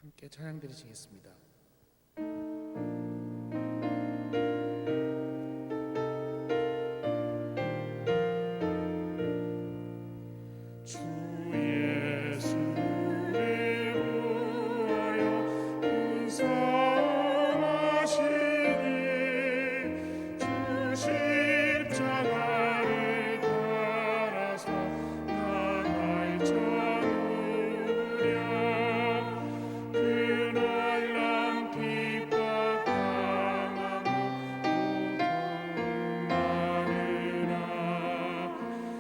함께 찬양 드리시겠습니다.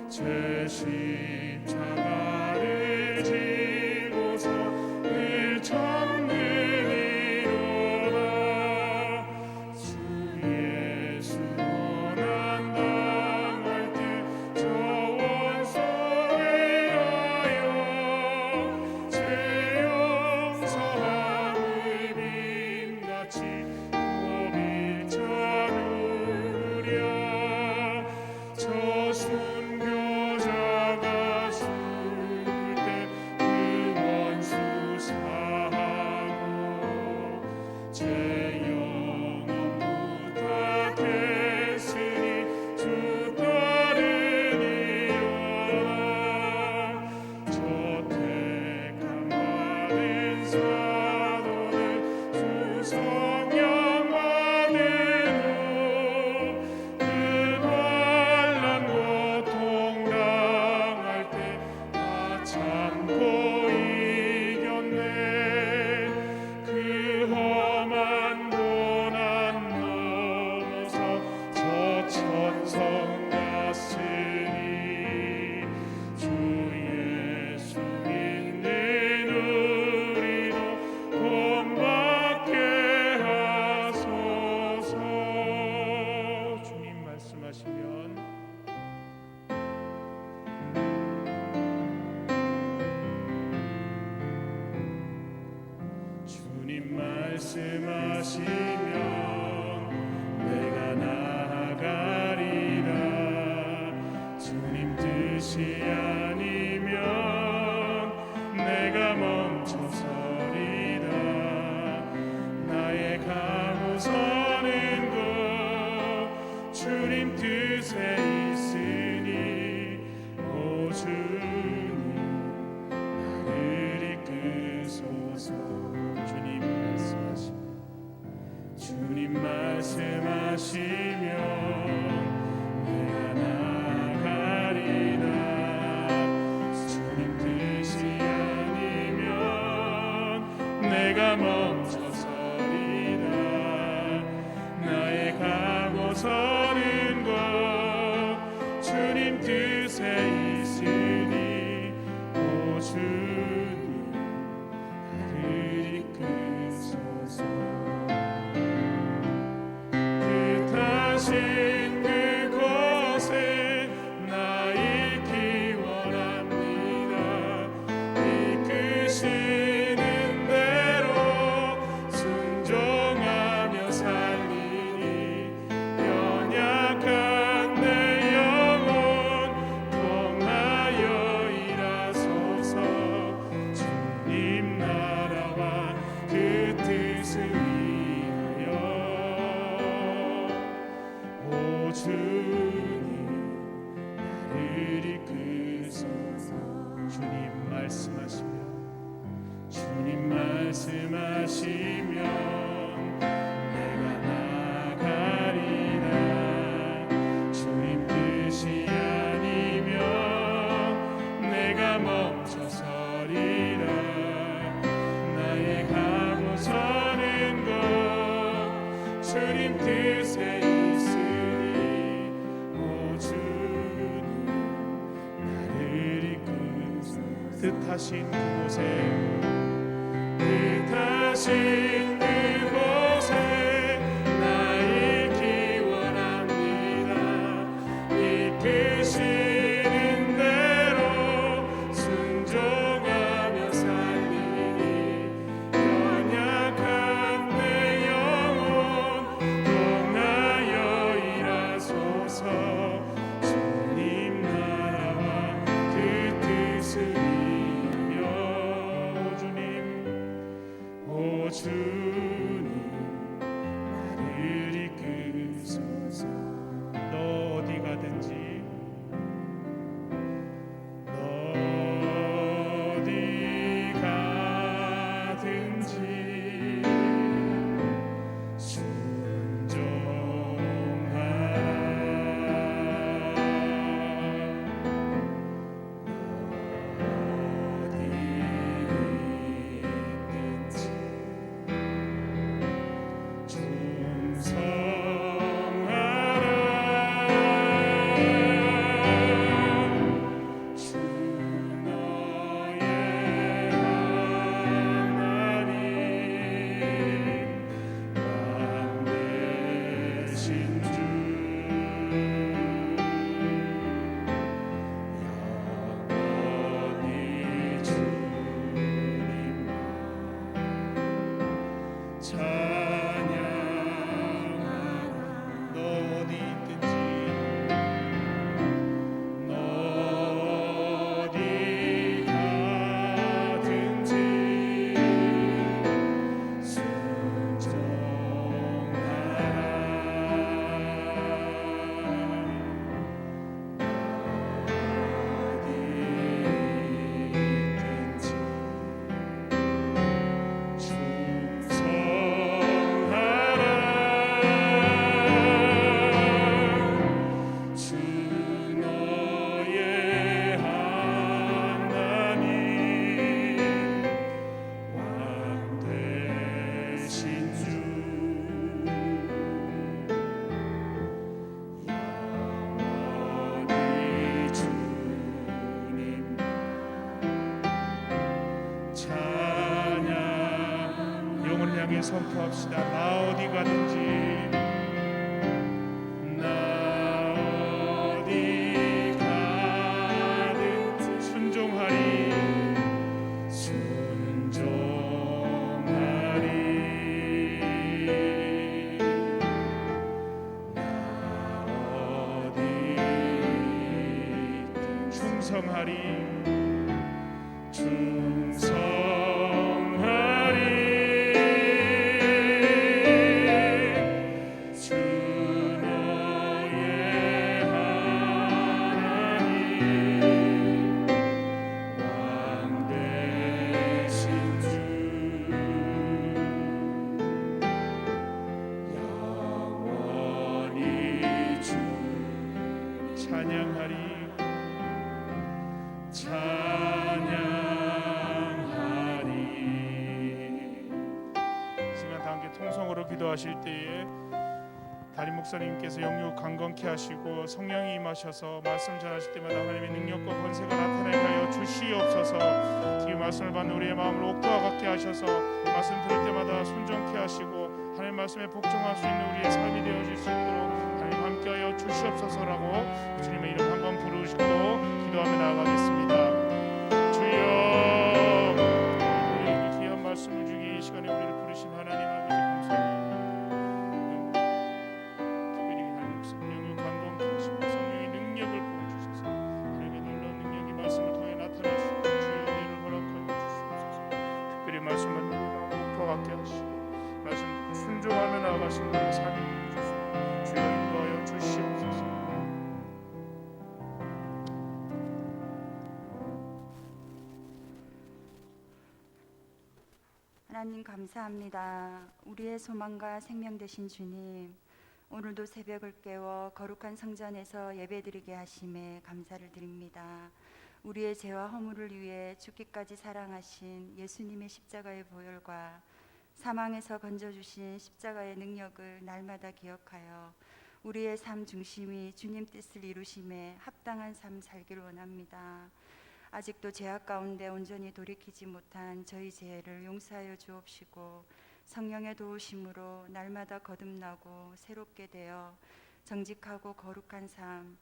제 십자가를 지고서 늘 찾느니로다. 주 예수 고난 당할 때 저 원수를 위하여 제 용서함을 빔같이 고비쳐 누르랴. 저 순교자가 죽을 때 그 원수 사하고 제 영혼 부탁했으니 주 따르니라. 저 택함 받은 사도는 주 성령 받은 후 그 환난 고통 당할 때 다 참고 이겼네. 그 험한 고난 넘어서 저 천성 갔으니 주 예수 믿는 우리도 본받게 하소서. 주님 말씀하시면 주님 말씀하시면 내가 나아가리라. 주님 뜻이 아니면 내가 멈춰서리라. 나의 가고 서는 곳 주님 뜻에 있으니 오 주님 나를 이끄소서. 주님 말씀하시면 내가 나아가리라. 주님 뜻이 아니면 내가 멈춰서리라. 나의 가고 서는 곳 주님 뜻에 있으니 오 주님 나를 이끄소서. 뜻하신 그곳에 나 있기 원합니다. 이끄시는 대로 순종하며 살리니 연약한 내 영혼 통하여 일하소서. 주님 나라와 그 뜻을 위하여 오 주님 나를 이끄소서. 주님 말씀하시면 내가 나아가리라. 주님 뜻이 아니면 내가 멈춰서리라. 나의 가고 서는 곳 주님 뜻에 있으니 오 주님 나를 이끄소서. 뜻하신 그곳에 나 있기 원합니다. 이끄시는 대로 순종하며 살리니 연약한 내 영혼 통하여 일하소서. 주님 나라와 그 뜻을 위하여 주님 주님 나를 이끄소서. 너 어디 가든지 선포합시다. 나 어디 가든지 나 어디 가든지 순종하리 나 어디 충성하리 통성으로 기도하실 때에 담임 목사님께서 영육 강건케 하시고 성령이 임하셔서 말씀 전하실 때마다 하나님의 능력과 권세가 나타나게 하여 주시옵소서. 지금 말씀을 받는 우리의 마음을 옥토와 같게 하셔서 말씀 들을 때마다 순종케 하시고 하나님 말씀에 복종할 수 있는 우리의 삶이 되어질 수 있도록 하나님 함께하여 주시옵소서라고 주님의 이름 한번 부르시고 기도하며 나아가겠습니다. 주여, 우리에게 귀한 말씀을 주기 이 시간에 우리를 부르신 하나님 아버지 하나님 감사합니다. 우리의 소망과 생명 되신 주님, 오늘도 새벽을 깨워 거룩한 성전에서 예배드리게 하심에 감사를 드립니다. 우리의 죄와 허물을 위해 죽기까지 사랑하신 예수님의 십자가의 보혈과 사망에서 건져주신 십자가의 능력을 날마다 기억하여 우리의 삶 중심이 주님 뜻을 이루심에 합당한 삶 살기를 원합니다. 아직도 죄악 가운데 온전히 돌이키지 못한 저희 죄를 용서하여 주옵시고 성령의 도우심으로 날마다 거듭나고 새롭게 되어 정직하고 거룩한 삶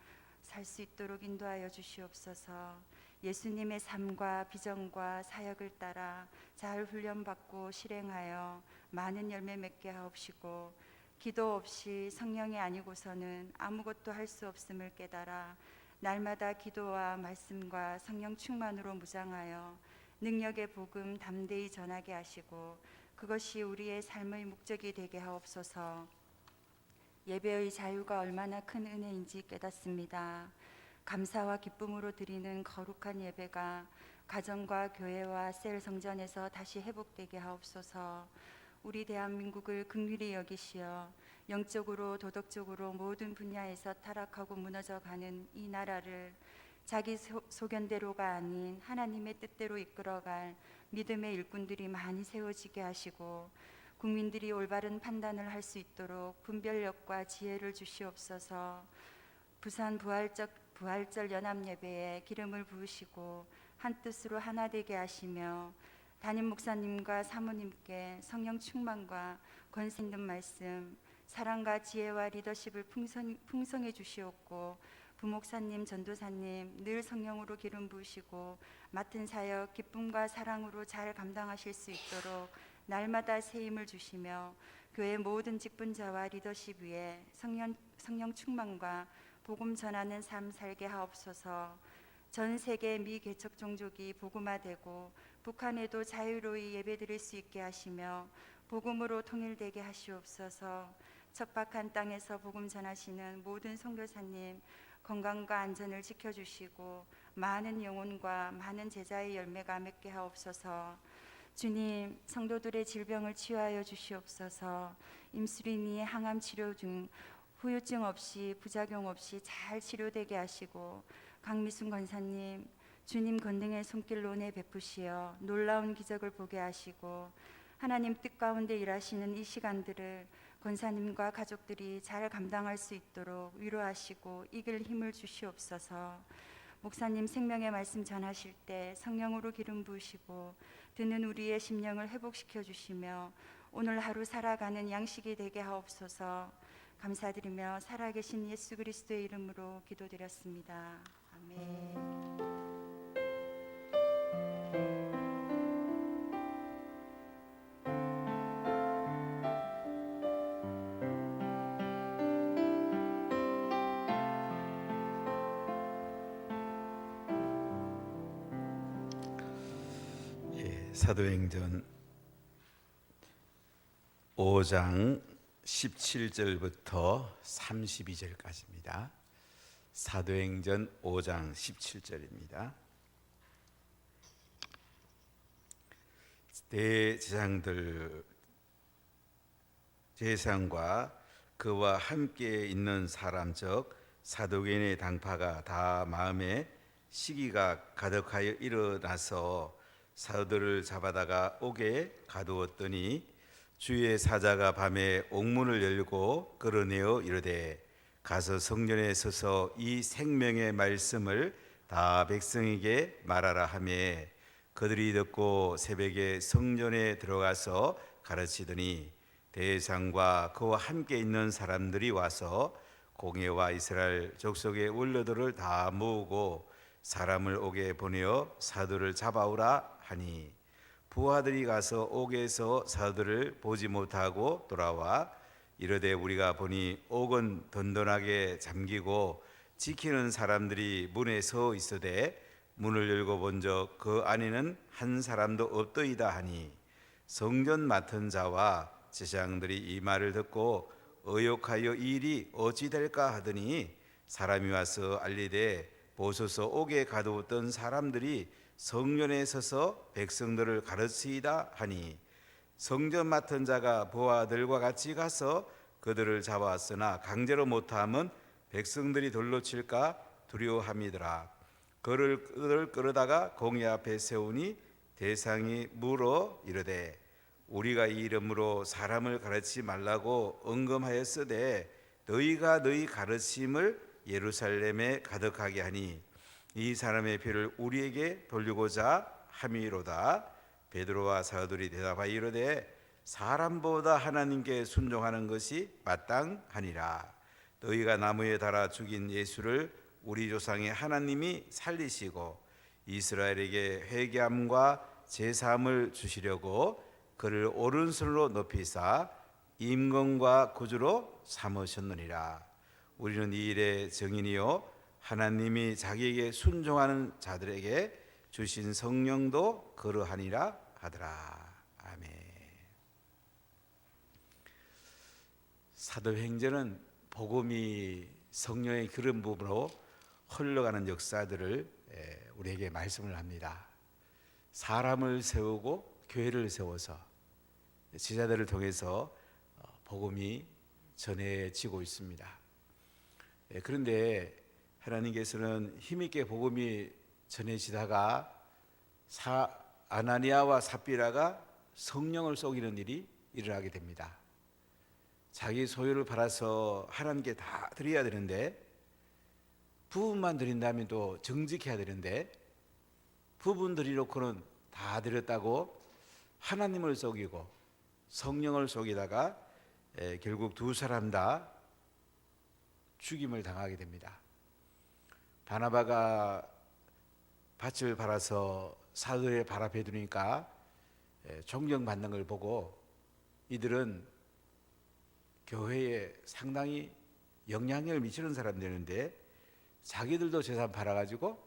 살 수 있도록 인도하여 주시옵소서. 예수님의 삶과 비전과 사역을 따라 잘 훈련받고 실행하여 많은 열매 맺게 하옵시고 기도 없이 성령이 아니고서는 아무것도 할 수 없음을 깨달아 날마다 기도와 말씀과 성령 충만으로 무장하여 능력의 복음 담대히 전하게 하시고 그것이 우리의 삶의 목적이 되게 하옵소서. 예배의 자유가 얼마나 큰 은혜인지 깨닫습니다. 감사와 기쁨으로 드리는 거룩한 예배가 가정과 교회와 셀 성전에서 다시 회복되게 하옵소서. 우리 대한민국을 긍휼히 여기시어 영적으로 도덕적으로 모든 분야에서 타락하고 무너져가는 이 나라를 자기 소견대로가 아닌 하나님의 뜻대로 이끌어갈 믿음의 일꾼들이 많이 세워지게 하시고 국민들이 올바른 판단을 할 수 있도록 분별력과 지혜를 주시옵소서. 부산 부활절 연합 예배에 기름을 부으시고 한 뜻으로 하나 되게 하시며 담임 목사님과 사모님께 성령 충만과 권세 있는 말씀, 사랑과 지혜와 리더십을 풍성해 주시옵고 부목사님, 전도사님 늘 성령으로 기름 부으시고 맡은 사역 기쁨과 사랑으로 잘 감당하실 수 있도록 날마다 새 힘을 주시며 교회 모든 직분자와 리더십 위에 성령 충만과 복음 전하는 삶 살게 하옵소서. 전 세계 미개척 종족이 복음화되고 북한에도 자유로이 예배드릴 수 있게 하시며 복음으로 통일되게 하시옵소서. 척박한 땅에서 복음 전하시는 모든 선교사님 건강과 안전을 지켜주시고 많은 영혼과 많은 제자의 열매가 맺게 하옵소서. 주님, 성도들의 질병을 치유하여 주시옵소서. 임수린이 항암 치료 중 후유증 없이 부작용 없이 잘 치료되게 하시고 강미순 권사님, 주님 권능의 손길로 은혜 베푸시어 놀라운 기적을 보게 하시고 하나님 뜻 가운데 일하시는 이 시간들을 권사님과 가족들이 잘 감당할 수 있도록 위로하시고 이길 힘을 주시옵소서. 목사님 생명의 말씀 전하실 때 성령으로 기름 부으시고 듣는 우리의 심령을 회복시켜 주시며 오늘 하루 살아가는 양식이 되게 하옵소서. 감사드리며 살아계신 예수 그리스도의 이름으로 기도드렸습니다. 아멘. 사도행전 5장 17절부터 32절까지입니다. 사도행전 5장 17절입니다. 대제사장들 제사장과 그와 함께 있는 사람 즉 사도계인의 당파가 다 마음에 시기가 가득하여 일어나서 사도들을 잡아다가 옥에 가두었더니 주의 사자가 밤에 옥문을 열고 끌어내어 이르되 가서 성전에 서서 이 생명의 말씀을 다 백성에게 말하라 하며 그들이 듣고 새벽에 성전에 들어가서 가르치더니 대제사장과 그와 함께 있는 사람들이 와서 공회와 이스라엘 족속의 원로들을 다 모으고 사람을 옥에 보내어 사도를 잡아오라 하니 부하들이 가서 옥에서 사도들을 보지 못하고 돌아와 이르되 우리가 보니 옥은 든든하게 잠기고 지키는 사람들이 문에 서 있으되 문을 열고 본적 그 안에는 한 사람도 없더이다 하니 성전 맡은 자와 제사장들이 이 말을 듣고 의혹하여 이 일이 어찌 될까 하더니 사람이 와서 알리되 보소서 옥에 가두었던 사람들이 성전에 서서 백성들을 가르치이다 하니 성전 맡은 자가 부하들과 같이 가서 그들을 잡아왔으나 강제로 못하면 백성들이 돌로 칠까 두려워함이더라. 그를 끌어다가 공회 앞에 세우니 대상이 물어 이르되 우리가 이 이름으로 사람을 가르치지 말라고 언금하였으되 너희가 너희 가르침을 예루살렘에 가득하게 하니 이 사람의 피를 우리에게 돌리고자 함이로다. 베드로와 사도들이 대답하여 이르되 사람보다 하나님께 순종하는 것이 마땅하니라. 너희가 나무에 달아 죽인 예수를 우리 조상의 하나님이 살리시고 이스라엘에게 회개함과 제사함을 주시려고 그를 오른손으로 높이사 임금과 구주로 삼으셨느니라. 우리는 이 일의 증인이요 하나님이 자기에게 순종하는 자들에게 주신 성령도 그러하니라 하더라. 아멘. 사도행전은 복음이 성령의 그런 부분으로 흘러가는 역사들을 우리에게 말씀을 합니다. 사람을 세우고 교회를 세워서 제자들을 통해서 복음이 전해지고 있습니다. 그런데 하나님께서는 힘있게 복음이 전해지다가 아나니아와 삽비라가 성령을 속이는 일이 일어나게 됩니다. 자기 소유를 팔아서 하나님께 다 드려야 되는데, 부분만 드린다면 또 정직해야 되는데, 부분 드리놓고는 다 드렸다고 하나님을 속이고 성령을 속이다가 결국 두 사람 다 죽임을 당하게 됩니다. 바나바가 밭을 팔아서 사도의 발 앞에 두니까 존경받는 걸 보고 이들은 교회에 상당히 영향력을 미치는 사람들인데 자기들도 재산 팔아가지고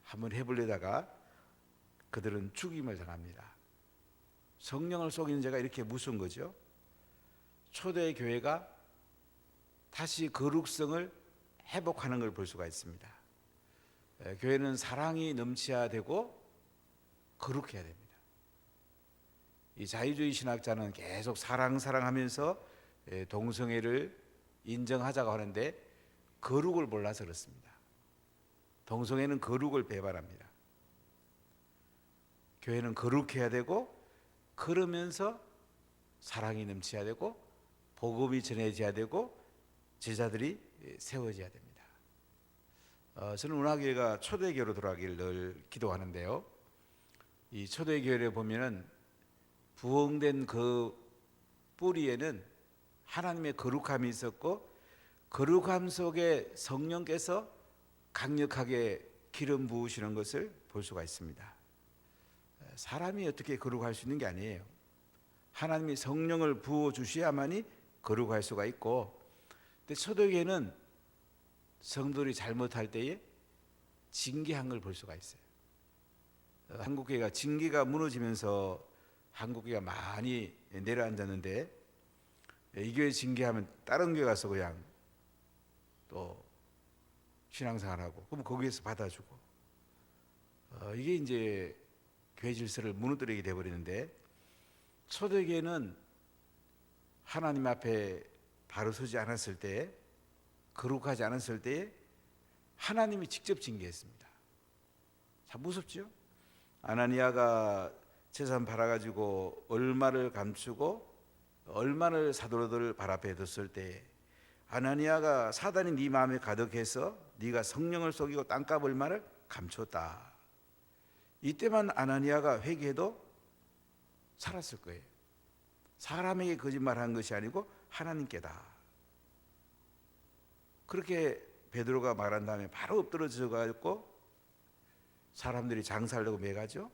한번 해보려다가 그들은 죽임을 당합니다. 성령을 속이는 죄가 이렇게 무서운 거죠. 초대 교회가 다시 거룩성을 회복하는 걸 볼 수가 있습니다. 교회는 사랑이 넘쳐야 되고 거룩해야 됩니다. 이 자유주의 신학자는 계속 사랑하면서 동성애를 인정하자고 하는데 거룩을 몰라서 그렇습니다. 동성애는 거룩을 배반합니다. 교회는 거룩해야 되고 그러면서 사랑이 넘쳐야 되고 복음이 전해져야 되고 제자들이 세워져야 됩니다. 저는 운하교회가 초대교회로 돌아가기를 늘 기도하는데요. 이 초대교회를 보면은 부흥된 그 뿌리에는 하나님의 거룩함이 있었고 거룩함 속에 성령께서 강력하게 기름 부으시는 것을 볼 수가 있습니다. 사람이 어떻게 거룩할 수 있는 게 아니에요. 하나님이 성령을 부어 주셔야만이 거룩할 수가 있고, 근데 초대교회는 성도들이 잘못할 때에 징계한 걸 볼 수가 있어요. 한국교회가 징계가 무너지면서 한국교회가 많이 내려앉았는데, 이 교회 징계하면 다른 교회 가서 그냥 또 신앙생활하고, 그럼 거기에서 받아주고, 이게 이제 교회 질서를 무너뜨리게 되어버리는데, 초대교회는 하나님 앞에 바로 서지 않았을 때, 거룩하지 않았을 때 하나님이 직접 징계했습니다. 참 무섭죠? 아나니아가 재산 팔아가지고 얼마를 감추고 얼마를 사도들을 발 앞에 뒀을 때, 아나니아가 사단이 네 마음에 가득해서 네가 성령을 속이고 땅값 얼마를 감췄다. 이때만 아나니아가 회개해도 살았을 거예요. 사람에게 거짓말한 것이 아니고 하나님께다. 그렇게 베드로가 말한 다음에 바로 엎드러져 가지고 사람들이 장사하려고 매가죠.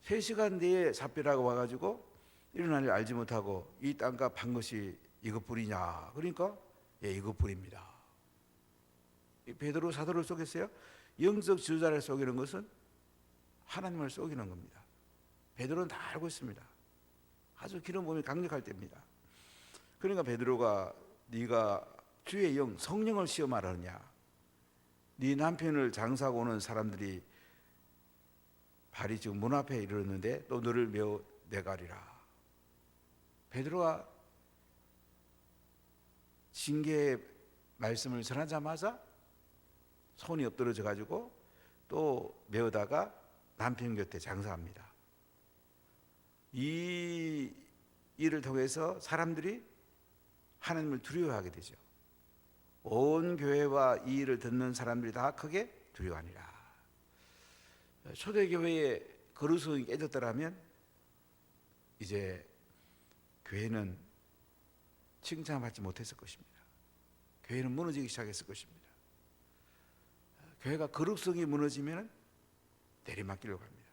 3시간 뒤에 삽비라고 와가지고 일어날 일 알지 못하고 이 땅값 판 것이 이것뿐이냐. 그러니까 예, 이것뿐입니다. 베드로 사도를 속였어요. 영적 지도자를 속이는 것은 하나님을 속이는 겁니다. 베드로는 다 알고 있습니다. 아주 기름 부음이 강력할 때입니다. 그러니까 베드로가 네가 주의 영 성령을 시험하라느냐. 네 남편을 장사하고 오는 사람들이 발이 지금 문 앞에 이르렀는데 또 너를 메어 내가리라. 베드로가 징계의 말씀을 전하자마자 손이 엎드러져 가지고 또 메어다가 남편 곁에 장사합니다. 이 일을 통해서 사람들이 하나님을 두려워하게 되죠. 온 교회와 이 일을 듣는 사람들이 다 크게 두려워하니라. 초대교회의 거룩성이 깨졌더라면 이제 교회는 칭찬받지 못했을 것입니다. 교회는 무너지기 시작했을 것입니다. 교회가 거룩성이 무너지면 내리막길로 갑니다.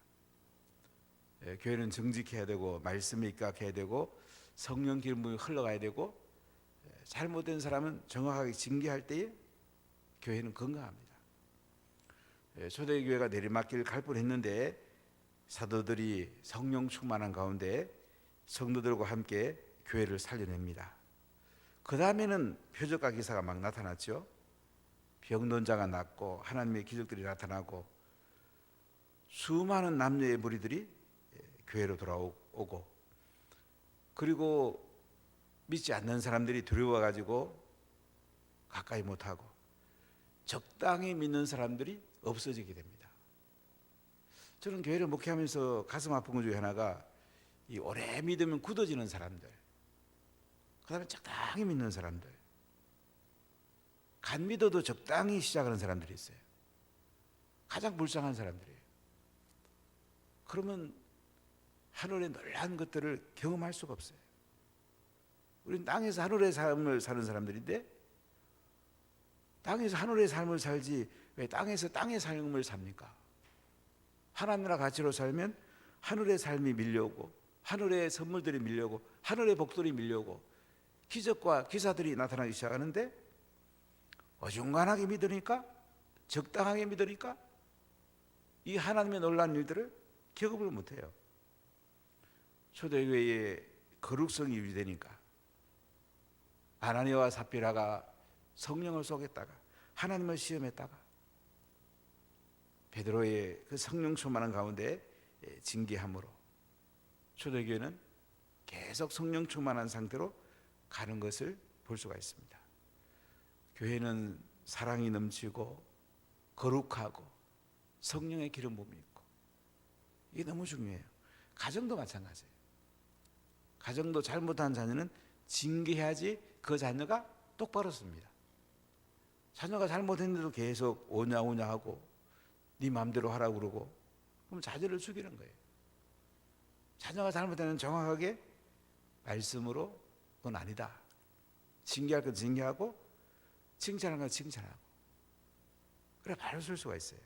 교회는 정직해야 되고 말씀에 입각해야 되고 성령 기름이 흘러가야 되고, 잘못된 사람은 정확하게 징계할 때에 교회는 건강합니다. 초대교회가 내리막길 갈 뻔했는데 사도들이 성령 충만한 가운데 성도들과 함께 교회를 살려냅니다. 그 다음에는 표적과 기사가 막 나타났죠. 병든 자가 낫고 하나님의 기적들이 나타나고 수많은 남녀의 무리들이 교회로 돌아오고, 그리고 믿지 않는 사람들이 두려워가지고 가까이 못하고 적당히 믿는 사람들이 없어지게 됩니다. 저는 교회를 목회하면서 가슴 아픈 것 중에 하나가 이 오래 믿으면 굳어지는 사람들, 그 다음에 적당히 믿는 사람들, 간 믿어도 적당히 시작하는 사람들이 있어요. 가장 불쌍한 사람들이에요. 그러면 하늘의 놀라운 것들을 경험할 수가 없어요. 우리는 땅에서 하늘의 삶을 사는 사람들인데 땅에서 하늘의 삶을 살지 왜 땅에서 땅의 삶을 삽니까? 하나님 나라 가치로 살면 하늘의 삶이 밀려오고 하늘의 선물들이 밀려오고 하늘의 복들이 밀려오고 기적과 기사들이 나타나기 시작하는데 어중간하게 믿으니까, 적당하게 믿으니까 이 하나님의 놀라운 일들을 경험을 못해요. 초대교회의 거룩성이 유지되니까 아나니아와 삽비라가 성령을 쏘겠다가 하나님을 시험했다가 베드로의 그 성령 충만한 가운데 징계함으로 초대교회는 계속 성령 충만한 상태로 가는 것을 볼 수가 있습니다. 교회는 사랑이 넘치고 거룩하고 성령의 기름 부음이 있고, 이게 너무 중요해요. 가정도 마찬가지예요. 가정도 잘못한 자녀는 징계해야지 그 자녀가 똑바로 씁니다. 자녀가 잘못했는데도 계속 오냐오냐 하고 네 마음대로 하라고 그러고 그럼 자녀를 죽이는 거예요. 자녀가 잘못하면 정확하게 말씀으로 그건 아니다, 징계할 건 징계하고 칭찬할 건 칭찬하고, 그래 바로 쓸 수가 있어요.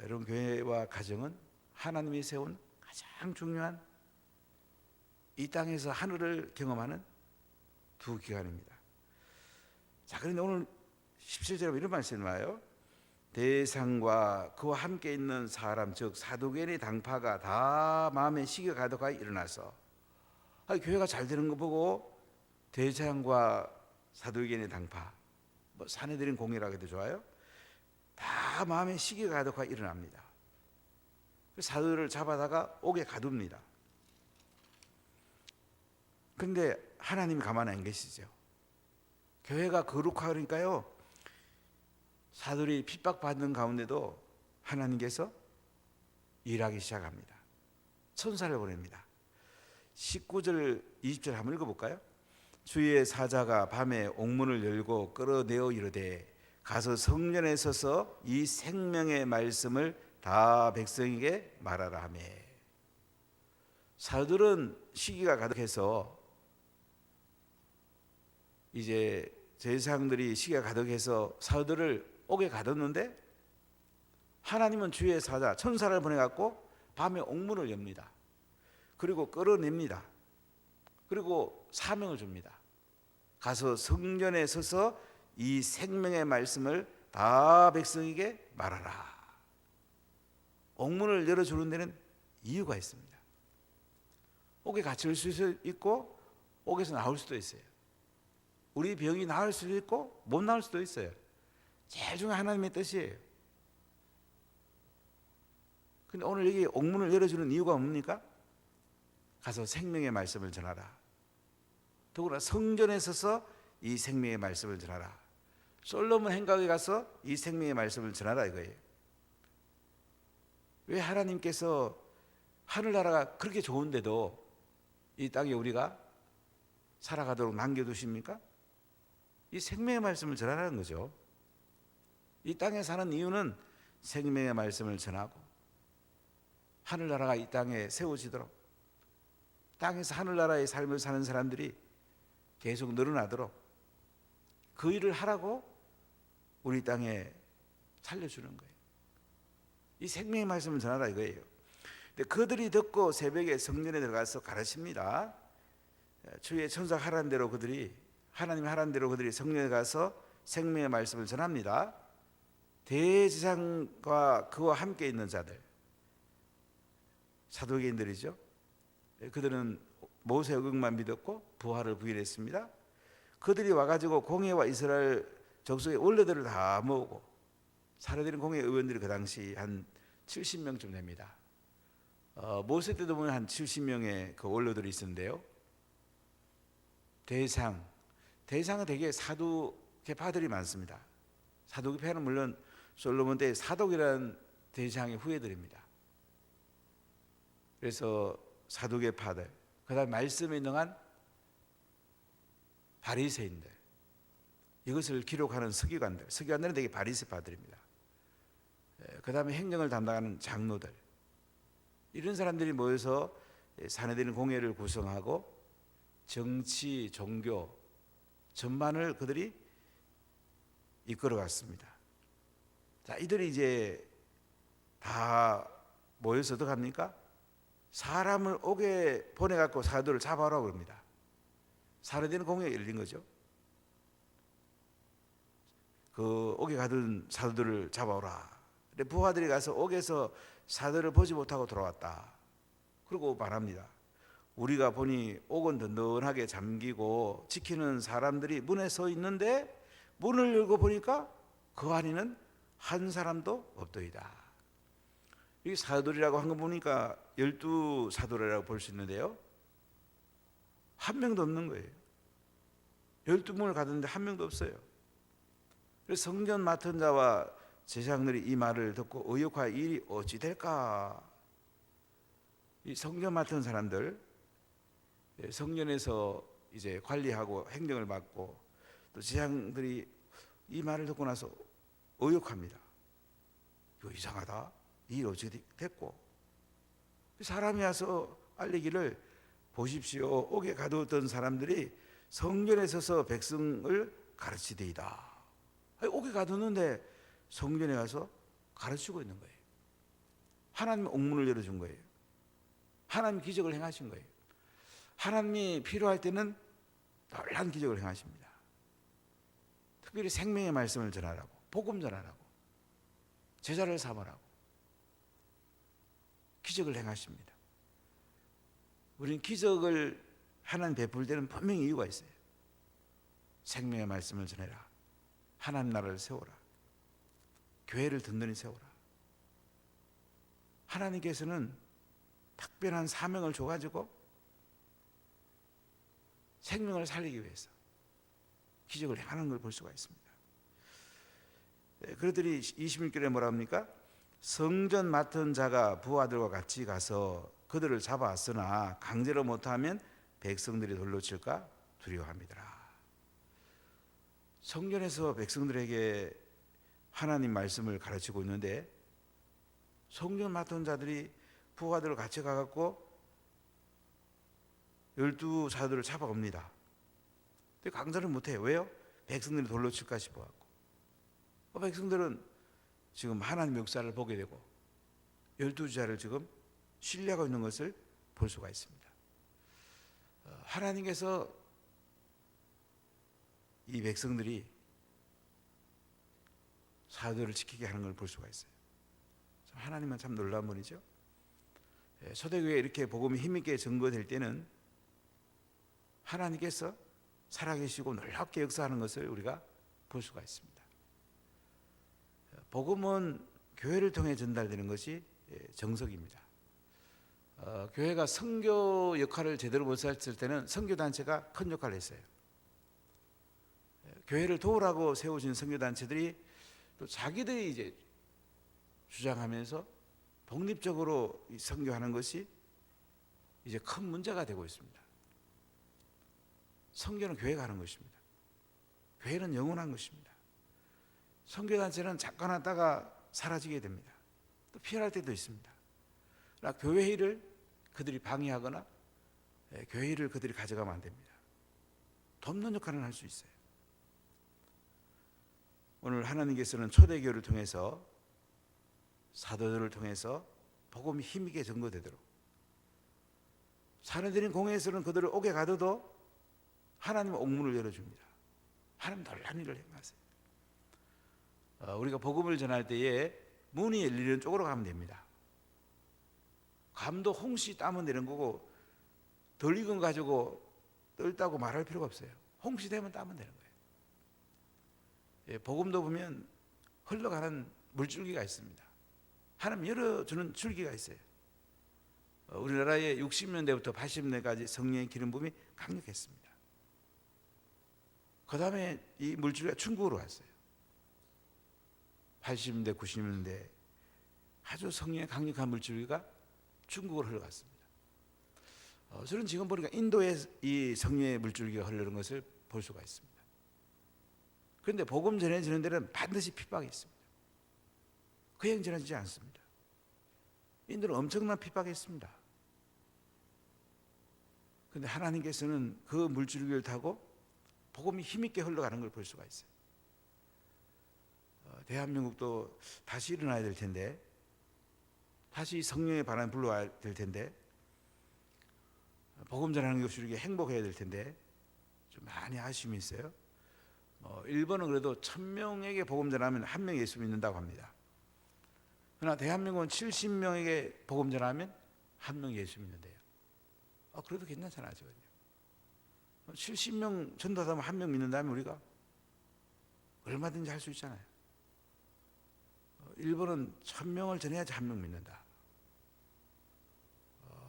여러분, 교회와 가정은 하나님이 세운 가장 중요한 이 땅에서 하늘을 경험하는 두 기관입니다. 자, 그런데 오늘 17절에 이런 말씀이 나와요. 대상과 그와 함께 있는 사람, 즉 사두개인의 당파가 다 마음에 시기가 가득하여 일어나서, 교회가 잘 되는 거 보고 대장과 사두개인의 당파, 뭐 사내들인 공이라고 해도 좋아요, 다 마음에 시기가 가득하여 일어납니다. 사도를 잡아다가 옥에 가둡니다. 그런데 하나님이 가만 안 계시죠. 교회가 거룩하니까요, 사도들이 핍박받는 가운데도 하나님께서 일하기 시작합니다. 천사를 보냅니다. 19절 20절 한번 읽어볼까요? 주의 사자가 밤에 옥문을 열고 끌어내어 이르되 가서 성전에 서서 이 생명의 말씀을 다 백성에게 말하라 하며. 사도들은 시기가 가득해서 이제 제사장들이 시기가 가득해서 사도들을 옥에 가뒀는데 하나님은 주의 사자 천사를 보내갖고 밤에 옥문을 엽니다. 그리고 끌어냅니다. 그리고 사명을 줍니다. 가서 성전에 서서 이 생명의 말씀을 다 백성에게 말하라. 옥문을 열어주는 데는 이유가 있습니다. 옥에 갇힐 수도 있고 옥에서 나올 수도 있어요. 우리 병이 나을 수도 있고 못 나을 수도 있어요. 제일 중요한 하나님의 뜻이에요. 근데 오늘 여기 옥문을 열어주는 이유가 뭡니까? 가서 생명의 말씀을 전하라. 더구나 성전에 서서 이 생명의 말씀을 전하라. 솔로몬 행각에 가서 이 생명의 말씀을 전하라 이거예요. 왜 하나님께서 하늘나라가 그렇게 좋은데도 이 땅에 우리가 살아가도록 남겨두십니까? 이 생명의 말씀을 전하라는 거죠. 이 땅에 사는 이유는 생명의 말씀을 전하고 하늘나라가 이 땅에 세워지도록, 땅에서 하늘나라의 삶을 사는 사람들이 계속 늘어나도록 그 일을 하라고 우리 땅에 살려주는 거예요. 이 생명의 말씀을 전하라 이거예요. 근데 그들이 듣고 새벽에 성전에 들어가서 가르칩니다. 주의 천사 하라는 대로 그들이, 하나님 하라는 대로 그들이 성전에 가서 생명의 말씀을 전합니다. 대제사장과 그와 함께 있는 자들, 사도개인들이죠. 그들은 모세 의국만 믿었고 부활을 부인했습니다. 그들이 와가지고 공회와 이스라엘 족속의 원로들을 다 모으고 사례되는 공회 의원들이 그 당시 한 70명쯤 됩니다. 모세 때도 보면 한 70명의 그 원로들이 있었는데요. 대상은 되게 사두개파들이 많습니다. 사두개파는 물론 솔로몬 때 사독이라는 대상의 후예들입니다. 그래서 사두개파들, 그다음 말씀에 능한 바리새인들, 이것을 기록하는 서기관들은 되게 바리새파들입니다. 그다음에 행정을 담당하는 장로들, 이런 사람들이 모여서 사내들인 공회를 구성하고 정치, 종교 전반을 그들이 이끌어갔습니다. 자, 이들이 이제 다 모여서 어떻게 합니까? 사람을 옥에 보내갖고 사도를 잡아오라고 합니다. 사내들인 공회가 열린 거죠. 그 옥에 가던 사도들을 잡아오라. 근데 부하들이 가서 옥에서 사도를 보지 못하고 돌아왔다. 그리고 말합니다. 우리가 보니 옥은 든든하게 잠기고 지키는 사람들이 문에 서 있는데 문을 열고 보니까 그 안에는 한 사람도 없더이다. 이 사도들이라고 한 거 보니까 12사도라고 볼 수 있는데요, 한 명도 없는 거예요. 12문을 가뒀는데 한 명도 없어요. 그래서 성전 맡은 자와 제사장들이 이 말을 듣고 의혹하여 일이 어찌 될까. 이 성전 맡은 사람들, 성전에서 이제 관리하고 행정을 맡고 또 제사장들이 이 말을 듣고 나서 의혹합니다. 이거 이상하다. 이 일 어찌 됐고. 사람이 와서 알리기를, 보십시오, 옥에 가두었던 사람들이 성전에 서서 백성을 가르치되이다. 옥에 가두는데 성전에 가서 가르치고 있는 거예요. 하나님이 옥문을 열어준 거예요. 하나님이 기적을 행하신 거예요. 하나님이 필요할 때는 놀라운 기적을 행하십니다. 특별히 생명의 말씀을 전하라고, 복음 전하라고, 제자를 삼으라고 기적을 행하십니다. 우리는 기적을 하나님 베풀 때는 분명히 이유가 있어요. 생명의 말씀을 전해라, 하나님 나라를 세워라, 교회를 든든히 세워라. 하나님께서는 특별한 사명을 줘가지고 생명을 살리기 위해서 기적을 행하는 걸 볼 수가 있습니다. 그들이 26절에 뭐라 합니까? 성전 맡은 자가 부하들과 같이 가서 그들을 잡아왔으나 강제로 못하면 백성들이 돌로 칠까 두려워합니다. 성전에서 백성들에게 하나님 말씀을 가르치고 있는데 성전 맡은 자들이 부하들과 같이 가갖고 12사도를 잡아옵니다. 근데 강제를 못해요. 왜요? 백성들이 돌로 칠까 싶어갖고. 백성들은 지금 하나님의 역사를 보게 되고 12제자를 지금 신뢰하고 있는 것을 볼 수가 있습니다. 하나님께서 이 백성들이 사도를 지키게 하는 걸 볼 수가 있어요. 하나님은 참 놀라운 분이죠. 초대교회에 이렇게 복음이 힘있게 전거될 때는 하나님께서 살아계시고 놀랍게 역사하는 것을 우리가 볼 수가 있습니다. 복음은 교회를 통해 전달되는 것이 정석입니다. 교회가 선교 역할을 제대로 못 했을 때는 선교단체가 큰 역할을 했어요. 교회를 도우라고 세워진 선교단체들이 또 자기들이 이제 주장하면서 독립적으로 선교하는 것이 이제 큰 문제가 되고 있습니다. 선교는 교회가 하는 것입니다. 교회는 영원한 것입니다. 선교단체는 잠깐 하다가 사라지게 됩니다. 또 피할 때도 있습니다. 그러나 교회 일을 그들이 방해하거나 교회 일을 그들이 가져가면 안 됩니다. 돕는 역할은 할 수 있어요. 오늘 하나님께서는 초대교회를 통해서 사도들을 통해서 복음이 힘있게 전거되도록, 사내들인 공회에서는 그들을 옥에 가둬도 하나님은 옥문을 열어줍니다. 하나님 놀라운 일을 행하세요. 우리가 복음을 전할 때에 문이 열리는 쪽으로 가면 됩니다. 감도 홍시 따면 되는 거고 덜 익은 거 가지고 떨다고 말할 필요가 없어요. 홍시되면 따면 되는 거예요. 예, 복음도 보면 흘러가는 물줄기가 있습니다. 하나님 열어주는 줄기가 있어요. 우리나라의 60년대부터 80년대까지 성령의 기름 부음이 강력했습니다. 그 다음에 이 물줄기가 중국으로 왔어요. 80년대, 90년대 아주 성령의 강력한 물줄기가 중국으로 흘러갔습니다. 저는 지금 보니까 인도에 이 성령의 물줄기가 흐르는 것을 볼 수가 있습니다. 그런데 복음 전해지는 데는 반드시 핍박이 있습니다. 그냥 전해지지 않습니다. 인도는 엄청난 핍박이 있습니다. 그런데 하나님께서는 그 물줄기를 타고 복음이 힘있게 흘러가는 걸 볼 수가 있어요. 대한민국도 다시 일어나야 될 텐데, 다시 성령의 바람이 불러와야 될 텐데, 복음 전하는 것이 우리에게 행복해야 될 텐데 좀 많이 아쉬움이 있어요. 일본은 그래도 1000명에게 복음 전하면 1명 예수 믿는다고 합니다. 그러나 대한민국은 70명에게 복음 전하면 1명 예수 믿는데요. 그래도 괜찮잖아요. 70명 전도하면 1명 믿는다면 우리가 얼마든지 할 수 있잖아요. 일본은 1000명을 전해야지 1명 믿는다.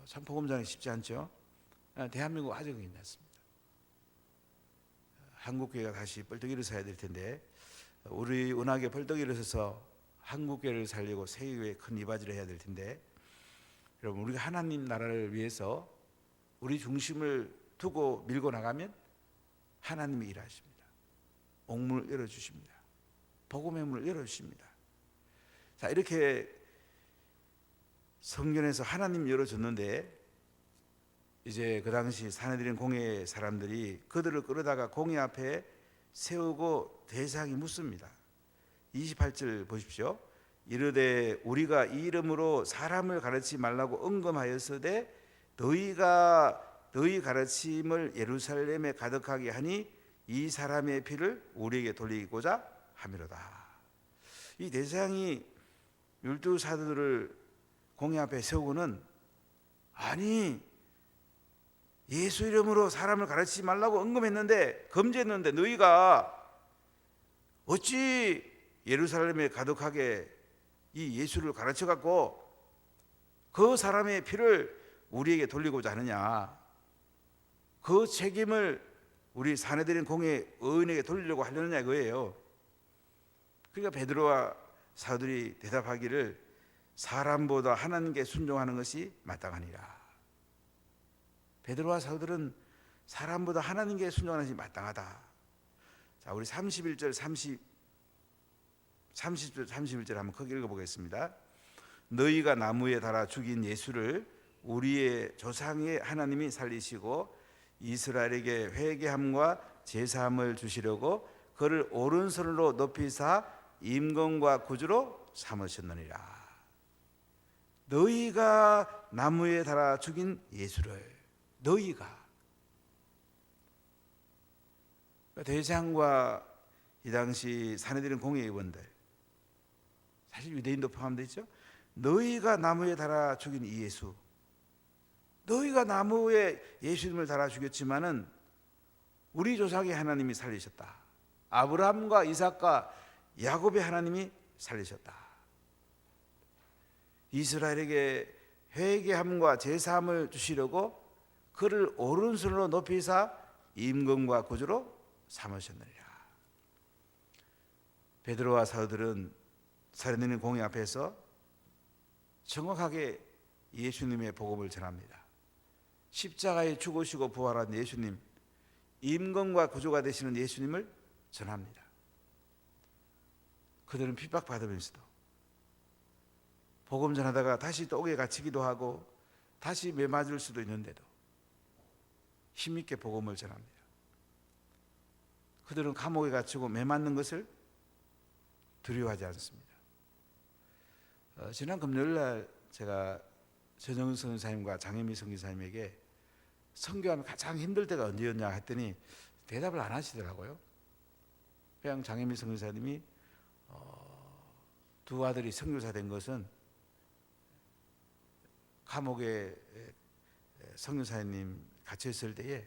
참 복음 전하기 쉽지 않죠. 대한민국 아주 괜찮습니다. 한국교회가 다시 뻘떡 일어서야 될 텐데, 우리 은하계 뻘떡 일어서서 한국교회를 살리고 세계교회에 큰 이바지를 해야 될 텐데, 여러분 우리가 하나님 나라를 위해서 우리 중심을 두고 밀고 나가면 하나님이 일하십니다. 옥문을 열어주십니다. 복음의 문을 열어주십니다. 자, 이렇게 성전에서 하나님 열어줬는데, 이제 그 당시 사내들인 공회 사람들이 그들을 끌어다가 공회 앞에 세우고 대상이 묻습니다. 28절 보십시오. 이르되 우리가 이 이름으로 사람을 가르치지 말라고 언검하였으되 너희가 너희 가르침을 예루살렘에 가득하게 하니 이 사람의 피를 우리에게 돌리고자 함이로다. 이 대상이 12사도들을 공회 앞에 세우고는, 아니 예수 이름으로 사람을 가르치지 말라고 언급했는데, 금지했는데 너희가 어찌 예루살렘에 가득하게 이 예수를 가르쳐 갖고 그 사람의 피를 우리에게 돌리고자 하느냐. 그 책임을 우리 사내들인 공회 의원에게 돌리려고 하려느냐 이거예요. 그러니까 베드로와 사도들이 대답하기를 사람보다 하나님께 순종하는 것이 마땅하니라. 베드로와 사도들은 사람보다 하나님께 순종하는 것이 마땅하다. 자, 우리 31절 31절 한번 크게 읽어보겠습니다. 너희가 나무에 달아 죽인 예수를 우리의 조상의 하나님이 살리시고 이스라엘에게 회개함과 제사함을 주시려고 그를 오른손으로 높이사 임금과 구주로 삼으셨느니라. 너희가 나무에 달아 죽인 예수를, 너희가, 대장과 이 당시 사내들인 공회의원들, 사실 유대인도 포함되어 있죠. 너희가 나무에 달아 죽인 이 예수, 너희가 나무에 예수님을 달아 죽였지만은 우리 조상의 하나님이 살리셨다. 아브라함과 이삭과 야곱의 하나님이 살리셨다. 이스라엘에게 회개함과 제사함을 주시려고 그를 오른손으로 높이사 임금과 구주로 삼으셨느니라. 베드로와 사도들은 사내들인 공회 앞에서 정확하게 예수님의 복음을 전합니다. 십자가에 죽으시고 부활한 예수님, 임금과 구주가 되시는 예수님을 전합니다. 그들은 핍박받으면서도 복음 전하다가 다시 또 옥에 갇히기도 하고 다시 매 맞을 수도 있는데도 힘있게 복음을 전합니다. 그들은 감옥에 갇히고 매 맞는 것을 두려워하지 않습니다. 지난 금요일날 제가 전영훈 선교사님과 장혜미 선교사님에게 선교하면 가장 힘들 때가 언제였냐 했더니 대답을 안 하시더라고요. 그냥 장혜미 선교사님이 두 아들이 선교사 된 것은 감옥에 선교사님 갇혀 있을 때에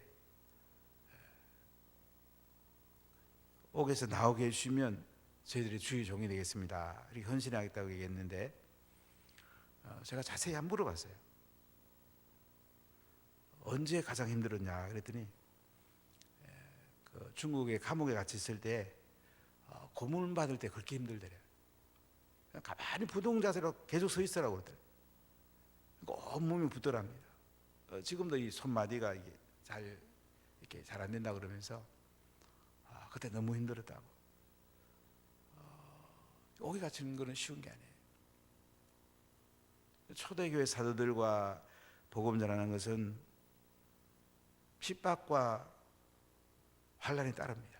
옥에서 나오게 해주시면 저희들이 주의 종이 되겠습니다. 이렇게 헌신하겠다고 얘기했는데 제가 자세히 안 물어봤어요. 언제 가장 힘들었냐 그랬더니 그 중국의 감옥에 갇혀 있을 때 고문 받을 때 그렇게 힘들더래요. 가만히 부동 자세로 계속 서 있으라고 그러더래요. 온몸이 붓더랍니다. 지금도 이 손마디가 이게 이렇게 잘 안 된다 그러면서 그때 너무 힘들었다고. 옥에 갇히는 거는 쉬운 게 아니에요. 초대교회 사도들과 복음 전하는 것은 핍박과 환난이 따릅니다.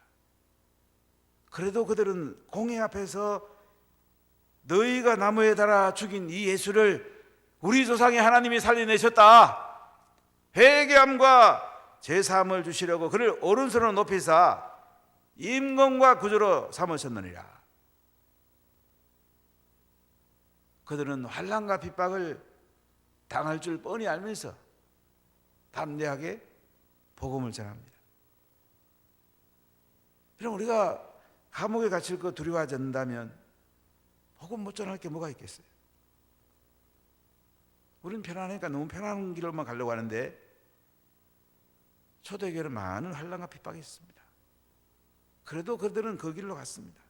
그래도 그들은 공회 앞에서 너희가 나무에 달아 죽인 이 예수를 우리 조상의 하나님이 살려내셨다. 회개함과 제사함을 주시려고 그를 오른손으로 높이사 임금과 구주로 삼으셨느니라. 그들은 환난과 핍박을 당할 줄 뻔히 알면서 담대하게 복음을 전합니다. 그럼 우리가 감옥에 갇힐 거 두려워하지 않는다면 복음 못 전할 게 뭐가 있겠어요? 우리는 편안하니까 너무 편한 길로만 가려고 하는데 초대교회는 많은 환난과 핍박이 있습니다. 그래도 그들은 그 길로 갔습니다.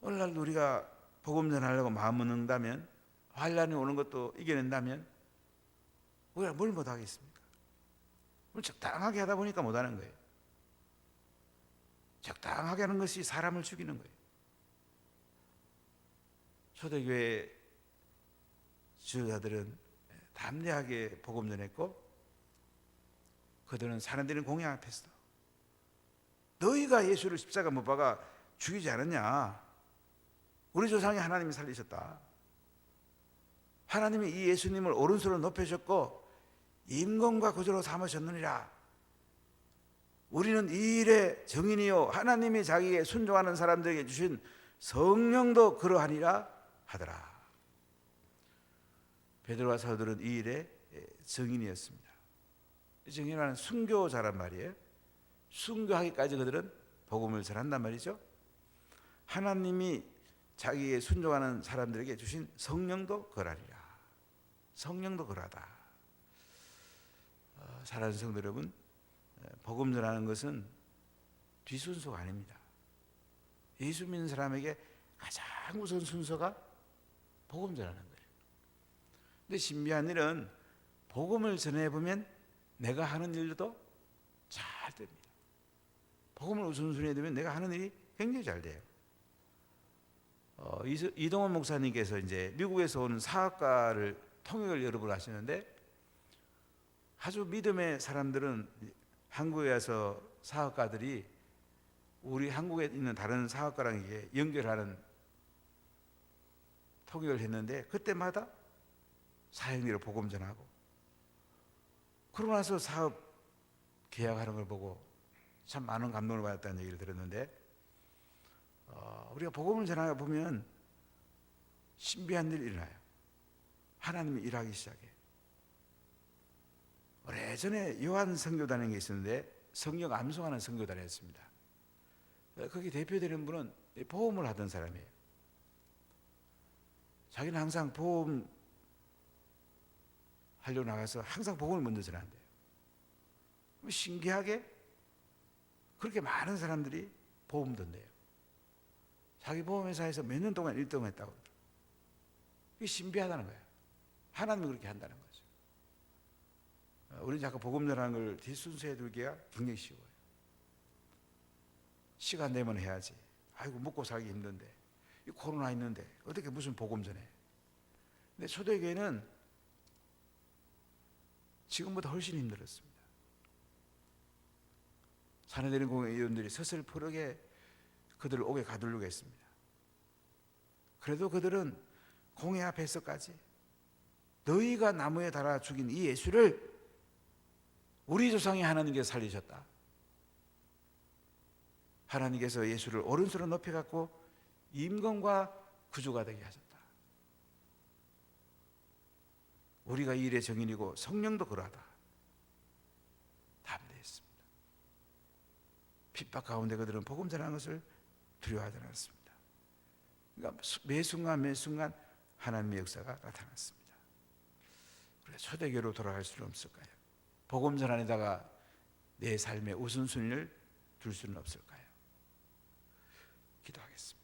오늘날 우리가 복음 전하려고 마음을 먹는다면, 환난이 오는 것도 이겨낸다면 우리가 뭘 못하겠습니까? 우리 적당하게 하다 보니까 못하는 거예요. 적당하게 하는 것이 사람을 죽이는 거예요. 초대교회 지도자들은 담대하게 복음 전했고, 그들은 사람들의 공회 앞에서 너희가 예수를 십자가 못 박아 죽이지 않았냐? 우리 조상의 하나님이 살리셨다. 하나님이 이 예수님을 오른손으로 높이셨고 임금과 구주로 삼으셨느니라. 우리는 이 일의 증인이요 하나님이 자기에게 순종하는 사람들에게 주신 성령도 그러하니라 하더라. 베드로와 사도들은 이 일의 증인이었습니다. 이 증인은 순교자란 말이에요. 순교하기까지 그들은 복음을 전한단 말이죠. 하나님이 자기에게 순종하는 사람들에게 주신 성령도 그러하리라. 성령도 그러하다. 사랑하는 성도 여러분, 복음 전하는 것은 뒤순서가 아닙니다. 예수 믿는 사람에게 가장 우선 순서가 복음 전하는 거예요. 근데 신비한 일은 복음을 전해보면 내가 하는 일도 잘 됩니다. 복음을 우선순위에 두면 내가 하는 일이 굉장히 잘 돼요. 이동원 목사님께서 이제 미국에서 온 사학과를 통역을 여러 번 하시는데, 아주 믿음의 사람들은 한국에 와서 사학과들이 우리 한국에 있는 다른 사학과랑 이게 연결하는 통역을 했는데, 그때마다 사형리로 복음 전하고, 그러고 나서 사업 계약하는 걸 보고 참 많은 감동을 받았다는 얘기를 들었는데, 우리가 복음을 전하다 보면 신비한 일이 일어나요. 하나님이 일하기 시작해요. 오래전에 요한 선교단인 게 있었는데 성경 암송하는 선교단이었습니다. 거기 대표되는 분은 보험을 하던 사람이에요. 자기는 항상 보험 하려고 나가서 항상 복음을 먼저 전한대요. 신기하게 그렇게 많은 사람들이 보험 든대요. 자기 보험회사에서 몇 년 동안 1등 했다고. 이게 신비하다는 거예요. 하나님이 그렇게 한다는 거죠. 우리는 자꾸 복음 전하는 걸 뒷순서에 두기가 굉장히 쉬워요. 시간 되면 해야지. 아이고 먹고 살기 힘든데, 이 코로나 있는데 어떻게 무슨 복음 전해. 근데 초대교회는 지금보다 훨씬 힘들었습니다. 산해드린 공회 의원들이 서슬프르게 그들을 옥에 가두려고 했습니다. 그래도 그들은 공회 앞에서까지 너희가 나무에 달아 죽인 이 예수를 우리 조상이 하나님께서 살리셨다. 하나님께서 예수를 오른손으로 높여갖고 임금과 구주가 되게 하셨다. 우리가 이 일의 정인이고 성령도 그러하다 담대했습니다. 핍박 가운데 그들은 복음 전하는 것을 두려워하지 않았습니다. 그러니까 매 순간 매 순간 하나님의 역사가 나타났습니다. 우리가 초대교회로 돌아갈 수는 없을까요? 복음 전환에다가 내 삶의 우선순위를 둘 수는 없을까요? 기도하겠습니다.